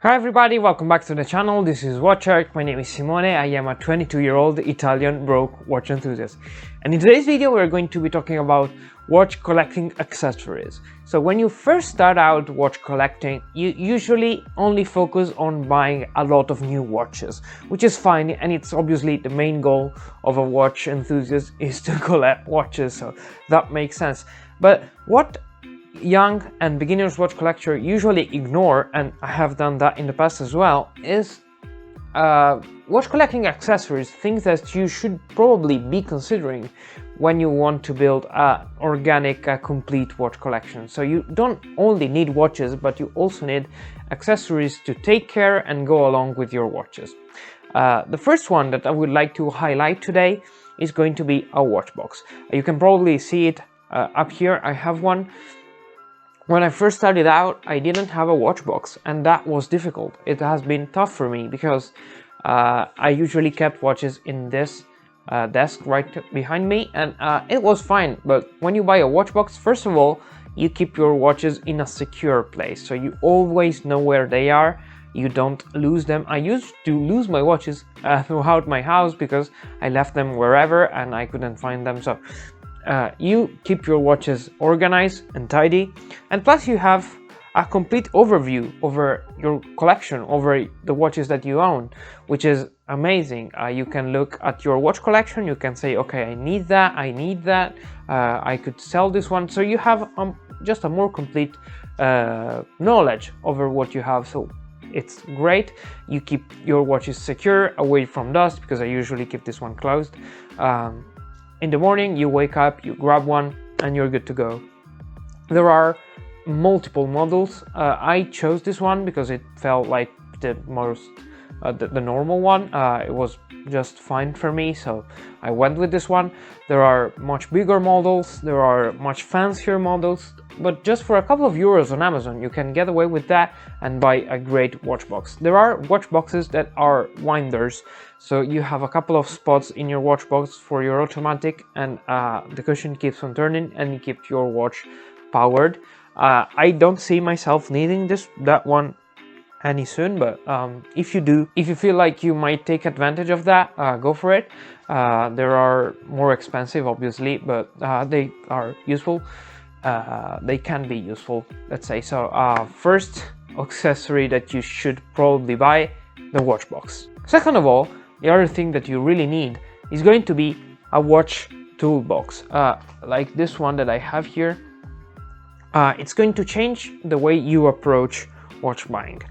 Hi everybody, welcome back to the channel. This is Watch Art. My name is Simone. I am a 22-year-old Italian broke watch enthusiast. And in today's video we're going to be talking about watch collecting accessories. So when you first start out watch collecting, you usually only focus on buying a lot of new watches, which is fine, and it's obviously the main goal of a watch enthusiast is to collect watches, so that makes sense. But what young and beginners watch collector usually ignore, and I have done that in the past as well, is watch collecting accessories, things that you should probably be considering when you want to build an organic, complete watch collection. So you don't only need watches, but you also need accessories to take care and go along with your watches. The first one that I would like to highlight today is going to be a watch box. You can probably see it up here. I have one. When I first started out, I didn't have a watch box, and that was difficult. It has been tough for me because I usually kept watches in this desk right behind me, and it was fine. But when you buy a watch box, first of all, you keep your watches in a secure place, so you always know where they are. You don't lose them. I used to lose my watches throughout my house because I left them wherever and I couldn't find them. So you keep your watches organized and tidy, and plus you have a complete overview over your collection, over the watches that you own, which is amazing. You can look at your watch collection, you can say, okay, I need that, I could sell this one, so you have just a more complete knowledge over what you have. So it's great. You keep your watches secure, away from dust, because I usually keep this one closed. In the morning, you wake up, you grab one, and you're good to go. There are multiple models. I chose this one because it felt like the most, the normal one. It was just fine for me, so I went with this one. There are much bigger models, there are much fancier models, but just for a couple of euros on Amazon, you can get away with that and buy a great watch box. There are watch boxes that are winders, so you have a couple of spots in your watch box for your automatic, and the cushion keeps on turning and you keep your watch powered. I don't see myself needing that one any soon, but if you do, if you feel like you might take advantage of that, go for it. There are more expensive, obviously, but they are useful. They can be useful, let's say. So first accessory that you should probably buy, the watch box. Second of all, the other thing that you really need is going to be a watch toolbox, like this one that I have here. It's going to change the way you approach watch buying.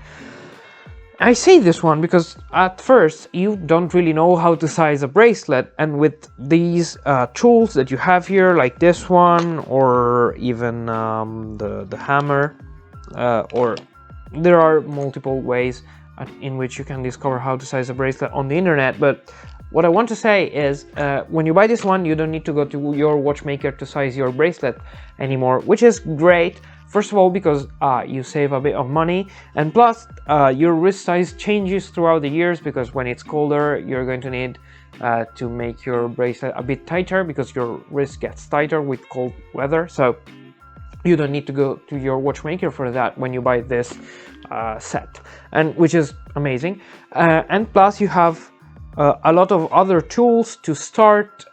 I say this one because at first you don't really know how to size a bracelet, and with these tools that you have here, like this one, or even the hammer, or there are multiple ways in which you can discover how to size a bracelet on the internet. But what I want to say is, when you buy this one, you don't need to go to your watchmaker to size your bracelet anymore, which is great. First of all, because you save a bit of money, and plus your wrist size changes throughout the years, because when it's colder, you're going to need to make your bracelet a bit tighter, because your wrist gets tighter with cold weather. So you don't need to go to your watchmaker for that when you buy this set, and which is amazing. And plus you have a lot of other tools to start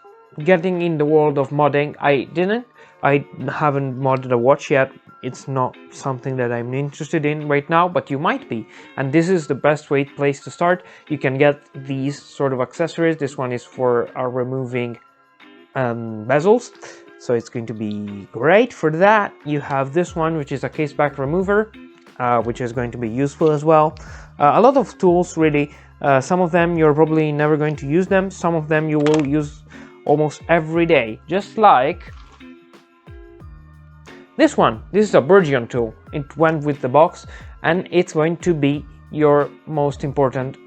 getting in the world of modding. I haven't modded a watch yet. It's not something that I'm interested in right now, but you might be, and this is the best place to start. You can get these sort of accessories. This one is for removing bezels, so it's going to be great for that. You have this one, which is a case back remover, which is going to be useful as well. A lot of tools, really. Some of them you're probably never going to use them. Some of them you will use almost every day, just like this one. This is a Burgion tool. It went with the box, and it's going to be your most important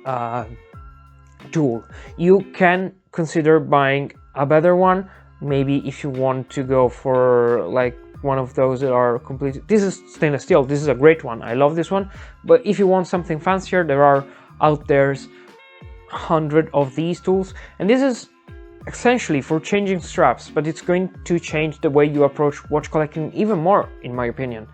tool. You can consider buying a better one, maybe if you want to go for like one of those that are completely... This is stainless steel. This is a great one. I love this one. But if you want something fancier, there are out there's 100 of these tools, and this is essentially for changing straps, but it's going to change the way you approach watch collecting even more, in my opinion.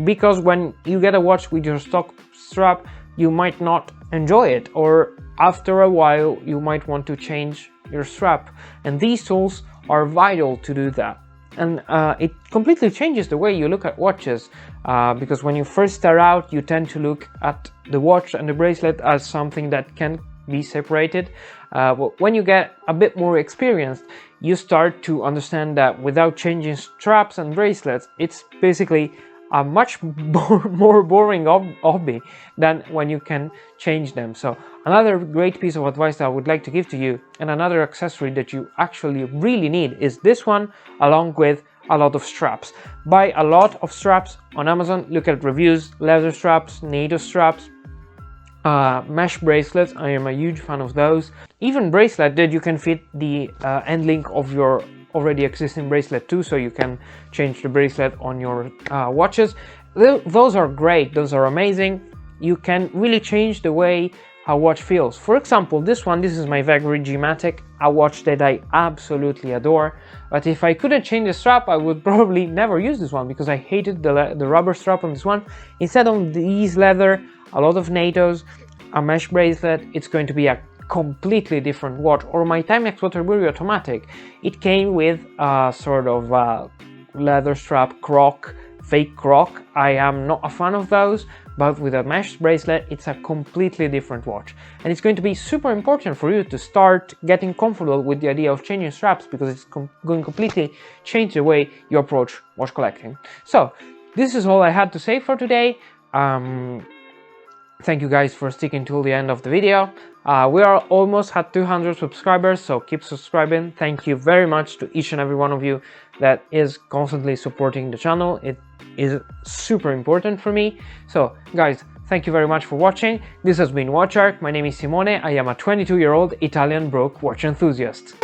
because when you get a watch with your stock strap, you might not enjoy it, or after a while you might want to change your strap, and these tools are vital to do that. And it completely changes the way you look at watches, because when you first start out, you tend to look at the watch and the bracelet as something that can be separated. But when you get a bit more experienced, you start to understand that without changing straps and bracelets, it's basically a much more boring hobby than when you can change them. So another great piece of advice that I would like to give to you, and another accessory that you actually really need, is this one, along with a lot of straps. Buy a lot of straps on Amazon. Look at reviews: leather straps, NATO straps, mesh bracelets. I am a huge fan of those. Even bracelet that you can fit the end link of your already existing bracelet too, so you can change the bracelet on your watches. Those are great, those are amazing. You can really change the way a watch feels. For example, this is my Vagary G-Matic, a watch that I absolutely adore, but if I couldn't change the strap, I would probably never use this one, because I hated the rubber strap on this one. Instead of these leather, a lot of NATOs, a mesh bracelet, it's going to be a completely different watch. Or my Timex Waterbury Automatic, it came with a sort of leather strap croc, fake croc. I am not a fan of those, but with a mesh bracelet, it's a completely different watch. And it's going to be super important for you to start getting comfortable with the idea of changing straps, because it's going to completely change the way you approach watch collecting. So this is all I had to say for today. Thank you guys for sticking till the end of the video. We are almost at 200 subscribers, so keep subscribing. Thank you very much to each and every one of you that is constantly supporting the channel. It is super important for me. So guys, thank you very much for watching. This has been Watch Arc. My name is Simone. I am a 22-year-old Italian broke watch enthusiast.